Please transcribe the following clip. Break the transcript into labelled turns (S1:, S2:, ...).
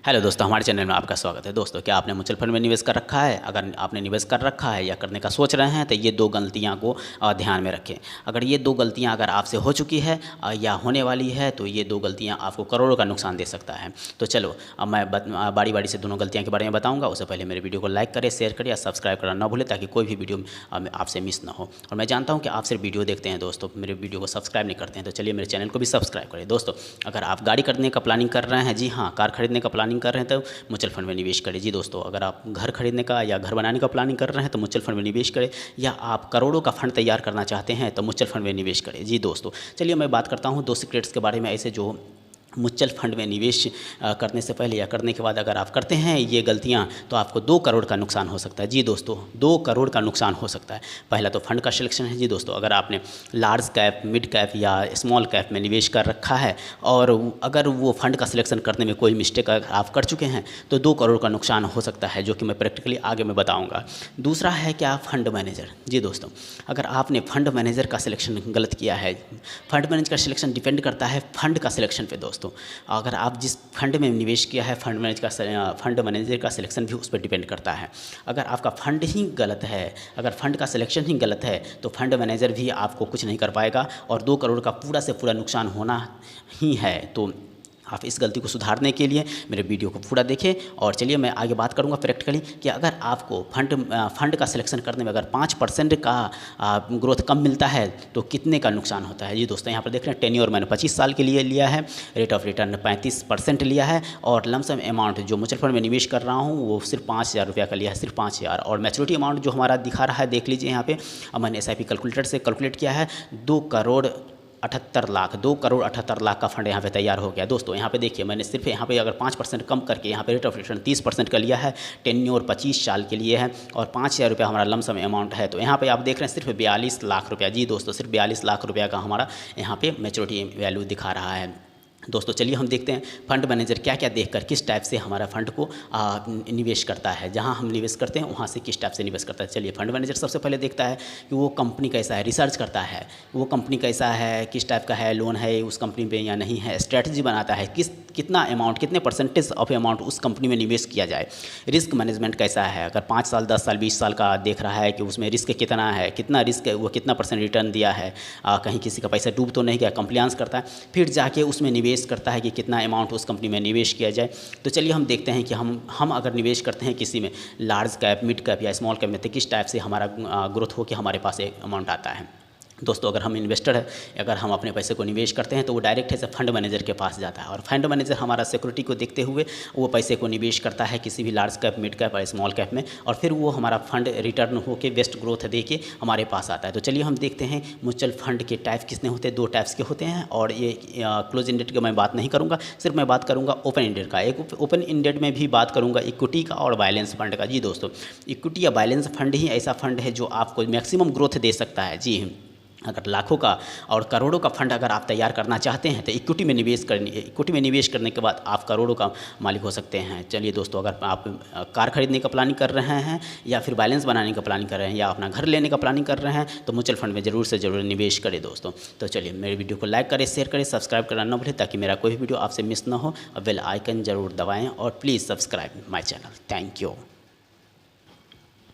S1: Hello दोस्तों, हमारे channel में आपका स्वागत है। दोस्तों, क्या आपने म्यूचुअल फंड में निवेश कर रखा है? अगर आपने निवेश कर रखा है या करने का सोच रहे हैं तो ये दो गलतियां को ध्यान में रखें। अगर ये दो गलतियां अगर आपसे हो चुकी है या होने वाली है तो ये दो गलतियां आपको करोड़ों का नुकसान दे सकता है। तो चलो अब मैं बारी बारी से दोनों गलतियाँ के बारे में बताऊँगा। उससे पहले मेरे वीडियो को लाइक करें, शेयर करें या सब्सक्राइब करना ना भूलें ताकि कोई भी वीडियो आपसे मिस ना हो। और मैं जानता हूँ कि आप सिर्फ वीडियो देखते हैं दोस्तों, मेरे वीडियो को सब्सक्राइब नहीं करते हैं, तो चलिए मेरे चैनल को भी सब्सक्राइब करें। दोस्तों, अगर आप गाड़ी खरीदने का प्लानिंग कर रहे हैं, जी हाँ, कार खरीदने का प्लानिंग कर रहे हैं तो म्यूचुअल फंड में निवेश करें। जी दोस्तों, अगर आप घर खरीदने का या घर बनाने का प्लानिंग कर रहे हैं तो म्यूचुअल फंड में निवेश करें, या आप करोड़ों का फंड तैयार करना चाहते हैं तो म्यूचुअल फंड में निवेश करें। जी दोस्तों, चलिए मैं बात करता हूँ दो सीक्रेट्स के बारे में, ऐसे जो म्यूचुअल फंड में निवेश करने से पहले या करने के बाद अगर आप करते हैं ये गलतियां तो आपको 2 करोड़ का नुकसान हो सकता है। जी दोस्तों, 2 करोड़ का नुकसान हो सकता है। पहला तो फंड का सिलेक्शन है। जी दोस्तों, अगर आपने लार्ज कैप, मिड कैप या स्मॉल कैप में निवेश कर रखा है और अगर वो फंड का सिलेक्शन करने में कोई मिस्टेक अगर आप कर चुके हैं तो 2 करोड़ का नुकसान हो सकता है, जो कि मैं प्रैक्टिकली आगे मैं बताऊँगा। दूसरा है क्या, फंड मैनेजर। जी दोस्तों, अगर आपने फंड मैनेजर का सिलेक्शन गलत किया है, फंड मैनेजर का सिलेक्शन डिपेंड करता है फंड का सिलेक्शन पे। दोस्तों, अगर आप जिस फंड में निवेश किया है, फंड मैनेजर का सिलेक्शन भी उस पर डिपेंड करता है। अगर आपका फंड ही गलत है, अगर फंड का सिलेक्शन ही गलत है तो फंड मैनेजर भी आपको कुछ नहीं कर पाएगा और 2 करोड़ का पूरा से पूरा नुकसान होना ही है। तो आप इस गलती को सुधारने के लिए मेरे वीडियो को पूरा देखें। और चलिए मैं आगे बात करूंगा प्रैक्टिकली कि अगर आपको फंड का सिलेक्शन करने में अगर 5% का ग्रोथ कम मिलता है तो कितने का नुकसान होता है। जी दोस्तों, यहाँ पर देख रहे हैं टेन्योर मैंने 25 साल के लिए लिया है, रेट ऑफ रिटर्न 35% लिया है और लमसम अमाउंट जो म्यूचुअल फंड में निवेश कर रहा हूँ वो सिर्फ 5,000 रुपया का लिया है, सिर्फ 5,000। और मैच्योरिटी अमाउंट जो हमारा दिखा रहा है देख लीजिए यहाँ पे, मैंने SIP कैलकुलेटर से कैलकुलेट किया है, 2 करोड़ 78 लाख का फंड यहाँ पे तैयार हो गया। दोस्तों, यहाँ पे देखिए मैंने सिर्फ यहाँ पे अगर 5% कम करके यहाँ पे रेट ऑफ रिटर्न 30% का लिया है, टेन्योर 25 साल के लिए है और 5,000 रुपया हमारा लमसम अमाउंट है। तो यहाँ पे आप देख रहे हैं सिर्फ 42 लाख रुपया। जी दोस्तों, सिर्फ 42 लाख रुपया का हमारा यहाँ पे मैच्योरिटी वैल्यू दिखा रहा है। दोस्तों, चलिए हम देखते हैं फंड मैनेजर क्या क्या देखकर किस टाइप से हमारा फंड को निवेश करता है। जहां हम निवेश करते हैं वहां से किस टाइप से निवेश करता है। चलिए, फंड मैनेजर सबसे पहले देखता है कि वो कंपनी कैसा है, रिसर्च करता है वो कंपनी कैसा है, किस टाइप का है, लोन है उस कंपनी पे या नहीं है, स्ट्रैटेजी बनाता है कितना अमाउंट, कितने परसेंटेज ऑफ अमाउंट उस कंपनी में निवेश किया जाए, रिस्क मैनेजमेंट कैसा है, अगर 5 साल 10 साल 20 साल का देख रहा है कि उसमें रिस्क कितना है, कितना रिस्क है, वो कितना % रिटर्न दिया है, कहीं किसी का पैसा डूब तो नहीं गया, कंप्लायंस करता है, फिर जाके उसमें निवेश करता है कि कितना अमाउंट उस कंपनी में निवेश किया जाए। तो चलिए हम देखते हैं कि हम अगर निवेश करते हैं किसी में लार्ज कैप, मिड कैप या स्मॉल कैप में तो किस टाइप से हमारा ग्रोथ हो के हमारे पास एक अमाउंट आता है। दोस्तों, अगर हम इन्वेस्टर है, अगर हम अपने पैसे को निवेश करते हैं तो वो डायरेक्ट ऐसे फंड मैनेजर के पास जाता है और फंड मैनेजर हमारा सिक्योरिटी को देखते हुए वो पैसे को निवेश करता है किसी भी लार्ज कैप, मिड कैप और स्मॉल कैप में, और फिर वो हमारा फंड रिटर्न होकर बेस्ट ग्रोथ दे के हमारे पास आता है। तो चलिए हम देखते हैं म्यूचुअल फंड के टाइप कितने होते हैं। 2 टाइप्स के होते हैं और ये क्लोज इंडेड की मैं बात नहीं करूँगा, सिर्फ मैं बात करूँगा ओपन इंडेड का। एक ओपन इंडेड में भी बात करूँगा इक्विटी का और बैलेंस फंड का। जी दोस्तों, इक्विटी या बैलेंस फंड ही ऐसा फंड है जो आपको मैक्सिमम ग्रोथ दे सकता है। जी, अगर लाखों का और करोड़ों का फंड अगर आप तैयार करना चाहते हैं तो इक्विटी में निवेश करने के बाद आप करोड़ों का मालिक हो सकते हैं। चलिए दोस्तों, अगर आप कार खरीदने का प्लानिंग कर रहे हैं या फिर बैलेंस बनाने का प्लानिंग कर रहे हैं या अपना घर लेने का प्लानिंग कर रहे हैं तो म्यूचुअल फंड में ज़रूर से ज़रूर निवेश करें दोस्तों। तो चलिए मेरे वीडियो को लाइक करें, शेयर करें, सब्सक्राइब करना ना भूलें ताकि मेरा कोई वीडियो आपसे मिस ना हो। बेल आइकन ज़रूर दबाएँ और please subscribe my channel. Thank you.